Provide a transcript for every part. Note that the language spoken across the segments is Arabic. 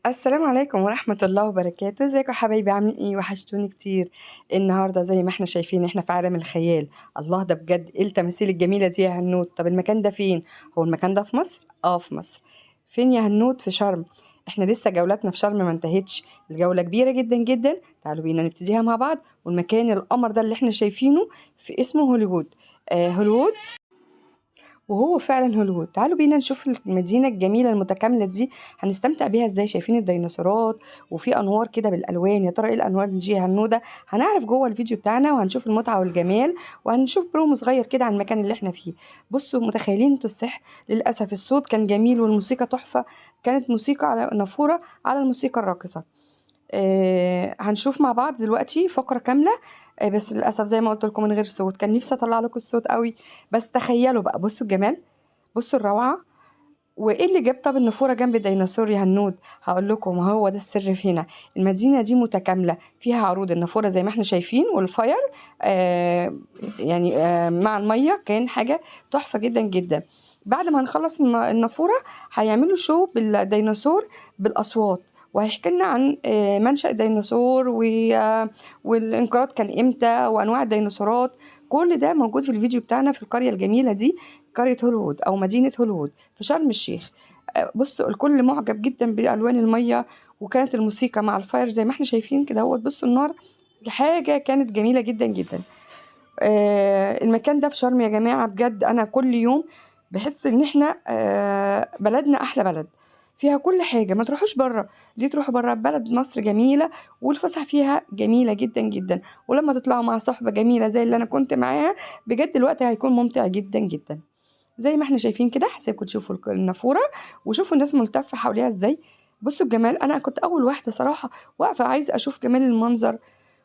السلام عليكم ورحمة الله وبركاته، ازيكم يا حبايبي؟ عاملين ايه؟ وحشتوني كتير. النهارده زي ما احنا شايفين احنا في عالم الخيال. الله، ده بجد ايه التماثيل الجميلة دي يا هنود؟ طب المكان ده فين؟ هو المكان ده في مصر؟ في مصر. فين يا هنود؟ في شرم. احنا لسه جولتنا في شرم ما انتهتش، الجولة كبيرة جدا جدا. تعالوا بينا نبتديها مع بعض. والمكان القمر ده اللي احنا شايفينه في اسمه هوليوود. هوليوود. وهو فعلا هوليوود. تعالوا بينا نشوف المدينة الجميلة المتكاملة دي هنستمتع بيها ازاي. شايفين الديناصورات وفي انوار كده بالالوان، يا ترى ايه الانوار دي يا هنودة؟ هنعرف جوه الفيديو بتاعنا، وهنشوف المتعة والجمال، وهنشوف برومو صغير كده عن المكان اللي احنا فيه. بصوا، متخيلين انتوا السحر؟ للاسف الصوت كان جميل والموسيقى تحفة. كانت موسيقى على نافورة على الموسيقى الراقصة. هنشوف مع بعض دلوقتي فقرة كاملة. بس للأسف زي ما قلت لكم من غير صوت. كان نفسي أطلع لكم الصوت قوي. بس تخيلوا بقى، بصوا الجمال، بصوا الروعة. وإيه اللي جاب طب النافورة جنب الديناصور يا هنود؟ هقول لكم، هو ده السر في هنا. المدينة دي متكاملة، فيها عروض النافورة زي ما احنا شايفين، والفاير آه يعني مع المية كان حاجة تحفة جدا جدا. بعد ما هنخلص النافورة هيعملوا شو بالديناصور بالأصوات، وهيحكي لنا عن منشأ الديناصور والانقراض كان امتى وانواع الديناصورات. كل ده موجود في الفيديو بتاعنا في القرية الجميلة دي، قرية هوليوود او مدينة هوليوود في شرم الشيخ. بصوا الكل معجب جدا بألوان المية، وكانت الموسيقى مع الفاير زي ما احنا شايفين كده. بصوا النار، حاجة كانت جميلة جدا جدا. المكان ده في شرم يا جماعة، بجد أنا كل يوم بحس إن إحنا بلدنا أحلى بلد، فيها كل حاجة. ما تروحوش بره. ليه تروحوا بره؟ بلد مصر جميلة، والفسح فيها جميلة جدا جدا. ولما تطلعوا مع صحبة جميلة زي اللي أنا كنت معاها، بجد الوقت هيكون ممتع جدا جدا. زي ما احنا شايفين كده، هسيبكم تشوفوا النافورة وشوفوا الناس ملتفة حواليها ازاي. بصوا الجمال، أنا كنت أول واحدة صراحة واقفة عايزة أشوف جمال المنظر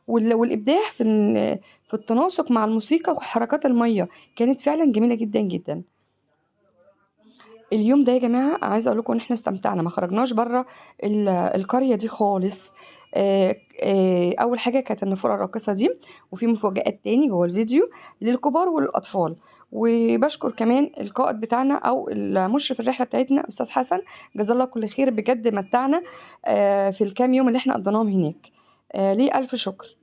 والإبداع في التناسق مع الموسيقى وحركات المَيّة. كانت فعلًا جميلة جدًا، جدًا. اليوم ده يا جماعة عايزة أقول لكم إن إحنا استمتعنا، ما خرجناش برّه القرية دي خالص. أول حاجة كانت النافورة الراقصة دي، وفي مفاجآت تاني جوّه الفيديو للكبار وللأطفال. وباشكر كمان القائد بتاعنا أو مُشرف الرحلة بتاعتنا أستاذ حسن، جزاه الله كل خير، بجد متّعنا في الكام يوم اللي إحنا قضّيناهم هناك. ليه ألف شكر.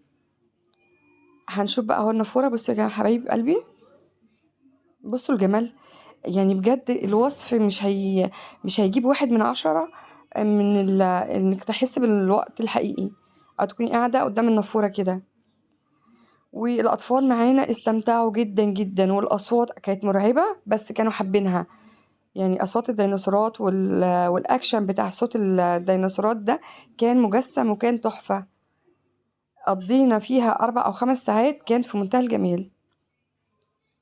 هنشوف بقى أهو النافورة. بصوا يا حبايب قلبي، بصوا الجمال. يعني بجد الوصف مش هيجيب 1 من 10 من إنك تحس بالوقت الحقيقي، أو تكوني قاعدة قدام النافورة كده. والأطفال معانا استمتعوا جدا جدا، والأصوات كانت مرعبة بس كانوا حابينها. يعني أصوات الديناصورات والأكشن بتاع صوت الديناصورات ده كان مجسم وكان تحفة. قضينا فيها 4 أو 5 ساعات، كان في منتهى الجمال.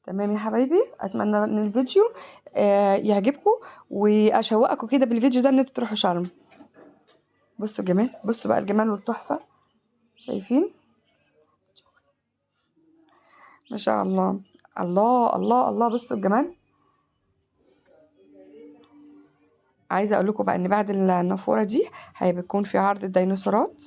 تمام يا حبايبي، اتمنى ان الفيديو يعجبكم، واشوقكم كده بالفيديو ده ان انتوا تروحوا شرم. بصوا الجمال، بصوا بقى الجمال والتحفه. شايفين؟ ما شاء الله. الله الله الله، بصوا الجمال. عايزه اقول لكم بقى ان بعد النافوره دي هيكون في عرض الديناصورات،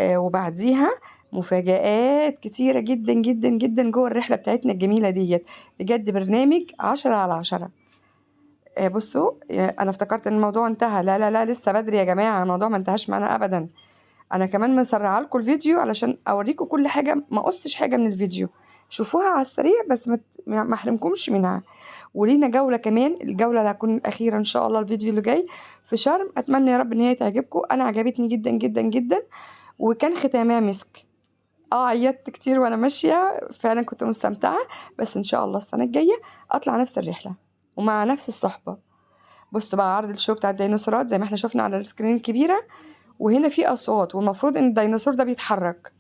وبعديها مفاجآت كتيره جدا جدا جدا جوه الرحله بتاعتنا الجميله ديت. بجد برنامج 10/10. بصوا، انا افتكرت ان الموضوع انتهى. لا لا لا، لسه بدري يا جماعه، الموضوع ما انتهاش معانا ابدا. انا كمان مسرعه لكم الفيديو علشان اوريكم كل حاجه، ما قصش حاجه من الفيديو. شوفوها على السريع بس ما احرمكمش منها. ولينا جوله كمان، الجوله اللي هتكون الاخيره ان شاء الله الفيديو اللي جاي في شرم. اتمنى يا رب ان هي تعجبكم، انا عجبتني جدا جدا جدا، وكان ختامها مسك. عيطت كتير وانا ماشيه، فعلا كنت مستمتعه. بس ان شاء الله السنه الجايه اطلع نفس الرحله ومع نفس الصحبه. بصوا بقى عرض الشو بتاع الديناصورات زي ما احنا شفنا على السكرين الكبيره. وهنا في اصوات، والمفروض ان الديناصور ده بيتحرك.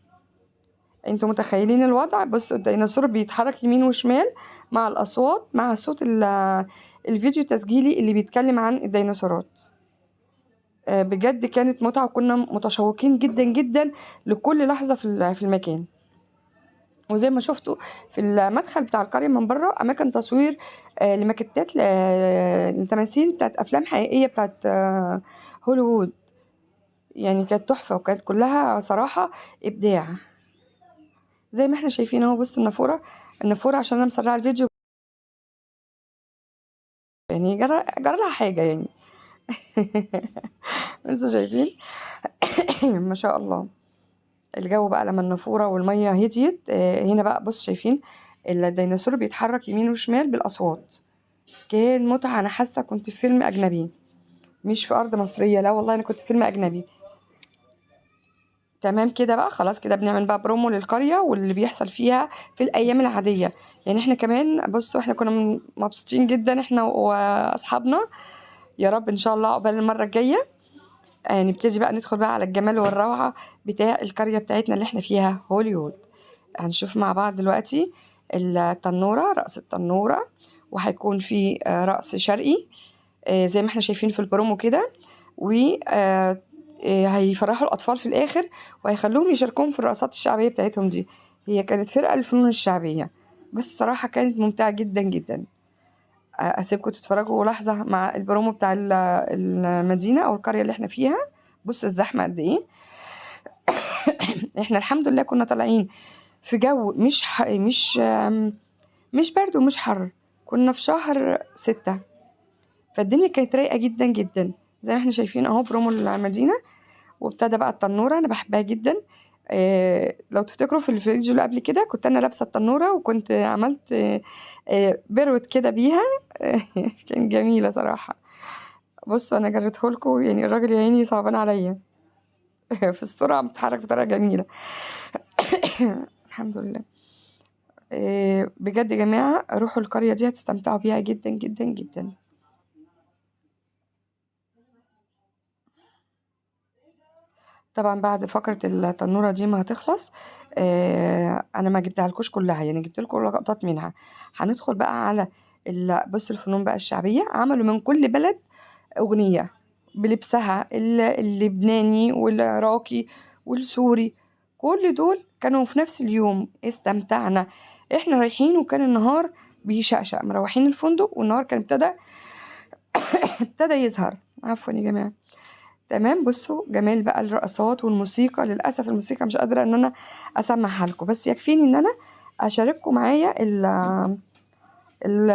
انتوا متخيلين الوضع؟ بصوا الديناصور بيتحرك يمين وشمال مع الاصوات، مع صوت الفيديو التسجيلي اللي بيتكلم عن الديناصورات. بجد كانت متعة، وكنا متشوقين جدا جدا لكل لحظة في المكان. وزي ما شفتوا في المدخل بتاع القرية من بره أماكن تصوير لماكيتات لتماثيل بتاعت أفلام حقيقية بتاعت هوليوود. يعني كانت تحفة، وكانت كلها صراحة إبداع. زي ما احنا شايفين اهو. بص النافورة عشان أنا مسرعة الفيديو، يعني جرى لها حاجة يعني. لسه شايفين. ما شاء الله. الجو بقى لما النافورة والمية هديت، هنا بقى بص شايفين الديناصور بيتحرك يمين وشمال بالأصوات. كان متعة، أنا حاسة كنت في فيلم أجنبي مش في أرض مصرية، لا والله أنا كنت في فيلم أجنبي. تمام كده بقى، خلاص كده بنعمل بقى برومو للقرية واللي بيحصل فيها في الأيام العادية. يعني احنا كمان بصوا احنا كنا مبسوطين جدا احنا وأصحابنا. يا رب إن شاء الله عقبال المرة الجاية نبتدي بقى ندخل بقى على الجمال والروعة بتاع القرية بتاعتنا اللي احنا فيها هوليوود. هنشوف مع بعض دلوقتي التنورة، رقص التنورة، وهيكون في رقص شرقي زي ما احنا شايفين في البرومو كده، و هيفرحوا الأطفال في الآخر وهيخلوهم يشاركوهم في الرقصات الشعبية بتاعتهم دي. هي كانت فرقة للفنون الشعبية، بس صراحة كانت ممتعة جدا جدا. أسيبكم تتفرجوا لحظة مع البرومو بتاع المدينة أو القرية اللي احنا فيها. بص الزحمة قد ايه. احنا الحمد لله كنا طالعين في جو مش برد ومش حر. كنا في شهر 6، فالدنيا كانت رايقة جدا جدا زي ما احنا شايفين اهو برومو المدينة. وابتدى بقى التنورة، انا بحبها جدا. لو تفتكروا في الفيديو اللي قبل كده كنت انا لابسة التنورة وكنت عملت بروت كده بيها. كان جميلة صراحة. بصوا انا جريتهولكوا، يعني الراجل يا عيني صعبان عليا. في السرعة بتتحرك بطريقة جميلة. الحمد لله. بجد يا جماعة روحوا القرية دي هتستمتعوا بيها جدا جدا جدا. طبعا بعد فقرة التنورة دي ما هتخلص، انا ما جبتها لكوش كلها، يعني جبت لكم لقطات منها. هندخل بقى على بص الفنون بقى الشعبية، عملوا من كل بلد أغنية بلبسها، اللبناني والعراقي والسوري، كل دول كانوا في نفس اليوم. استمتعنا. احنا رايحين وكان النهار بيشقشق، مروحين الفندق والنهار كان ابتدى يظهر. عفوا يا جماعة. تمام. بصوا جمال بقى الرقصات والموسيقى. للأسف الموسيقى مش قادرة ان انا اسمعها لكم، بس يكفيني ان انا اشارككم معايا ال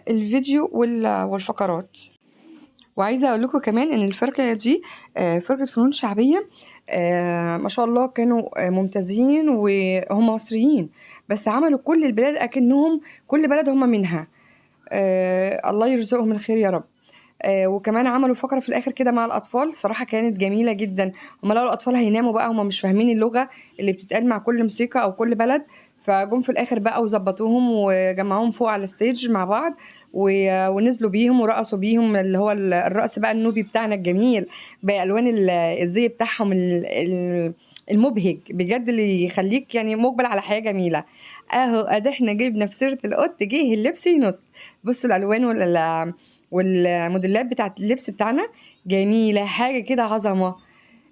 الفيديو والفقرات. وعايزة اقول لكم كمان ان الفرقة دي فرقة فنون شعبية، ما شاء الله كانوا ممتازين وهم مصريين، بس عملوا كل البلاد اكنهم كل بلد هم منها. الله يرزقهم الخير يا رب. وكمان عملوا فقرة في الآخر كده مع الأطفال، صراحة كانت جميلة جدا. هم لقوا الأطفال هيناموا بقى، هم مش فاهمين اللغة اللي بتتقال مع كل موسيقى أو كل بلد، فجم في الآخر بقى وظبطوهم وجمعوهم فوق على الستيج مع بعض ونزلوا بيهم ورقصوا بيهم، اللي هو الرقص بقى النوبي بتاعنا الجميل بألوان الزي بتاعهم المبهج بجد، اللي يخليك يعني مقبل على حياة جميلة. اهو ادي احنا جبنا في سيرة القط جه اللبس ينط. بصوا الالوان والموديلات بتاعت اللبس بتاعنا جميلة، حاجة كده عظمة.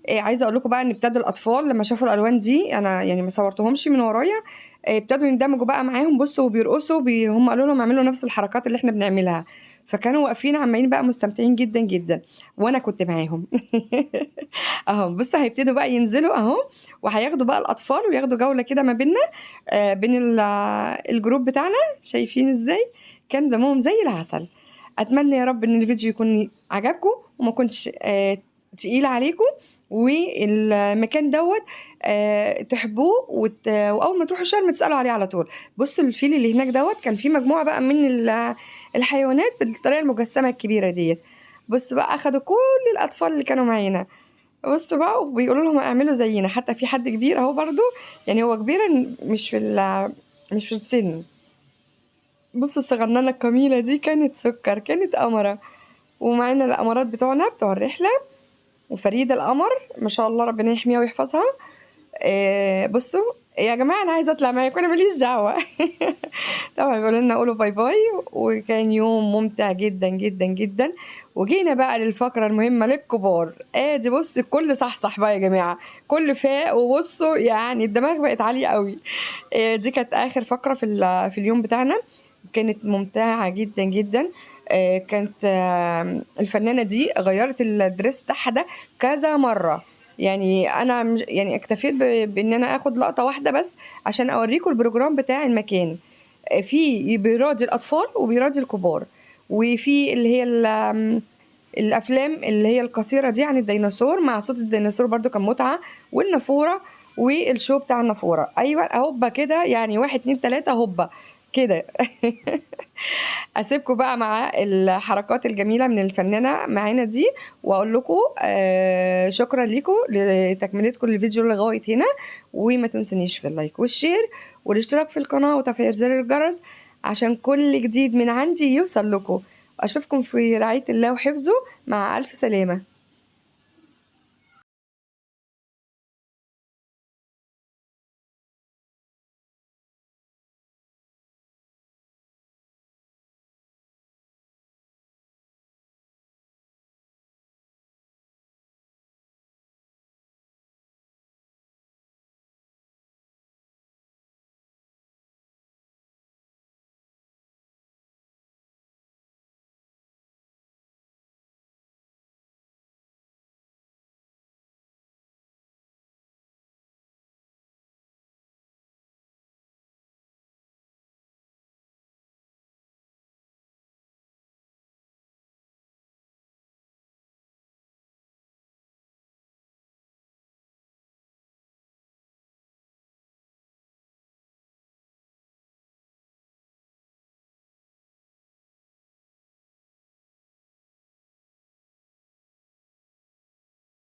عايزة اقول لكم بقى ان ابتدى الاطفال لما شافوا الالوان دي، انا يعني ما صورتهمش من ورايا، ابتدوا يندمجوا بقى معاهم. بصوا وبيرقصوا هم قالوا لهم اعملوا نفس الحركات اللي احنا بنعملها، فكانوا واقفين عمالين بقى مستمتعين جدا جدا وانا كنت معاهم. اهو بص هيبتدوا بقى ينزلوا اهو، وهياخدوا بقى الاطفال وياخدوا جولة كده ما بيننا بين الجروب بتاعنا. شايفين ازاي كان دمهم زي العسل. اتمنى يا رب ان الفيديو يكون عجبكم وما كنتش تقيل عليكم، والمكان دوت تحبوه واول ما تروحوا شرم تسالوا عليه على طول. بصوا الفيل اللي هناك دوت كان فيه مجموعه بقى من الحيوانات بالطريقه المجسمه الكبيره ديت. بصوا بقى اخدوا كل الاطفال اللي كانوا معانا، بصوا بقى وبيقولوا لهم اعملوا زينا. حتى في حد كبير اهو برضو، يعني هو كبير مش في السن. بصوا الصغننه الجميله دي كانت سكر، كانت قمره. ومعانا الامارات بتوعنا بتوع الرحله، وفريدة القمر ما شاء الله ربنا يحميها ويحفظها. بصوا يا جماعة أنا عايزة أطلع معاكم، أنا ماليش دعوة. طبعا بيقولوا لنا قولوا باي باي، وكان يوم ممتع جدا جدا جدا. وجينا بقى للفقرة المهمة للكبار. ادي بص الكل صحصح بقى يا جماعة، كل فاق وبصوا يعني الدماغ بقت عالية قوي. دي كانت آخر فقرة في اليوم بتاعنا، كانت ممتعة جدا جدا. كانت الفنانة دي غيرت الدريس بتاعها ده كذا مرة. يعني انا يعني اكتفيت بان انا اخد لقطة واحدة بس عشان اوريكم البروجرام بتاع المكان. في بيراضي الاطفال وبيراضي الكبار، وفي اللي هي الافلام اللي هي القصيره دي عن الديناصور، مع صوت الديناصور برضو كان متعه، والنافوره والشو بتاع النافوره. ايوه هوبا كده يعني، واحد اتنين تلاته هوبا كده. اسيبكم بقى مع الحركات الجميله من الفنانه معانا دي، واقول لكم شكرا لكم لتكملتكم للفيديو لغايه هنا. وما تنسونيش في اللايك والشير والاشتراك في القناه وتفعيل زر الجرس عشان كل جديد من عندي يوصل لكم. اشوفكم في رعايه الله وحفظه، مع الف سلامه.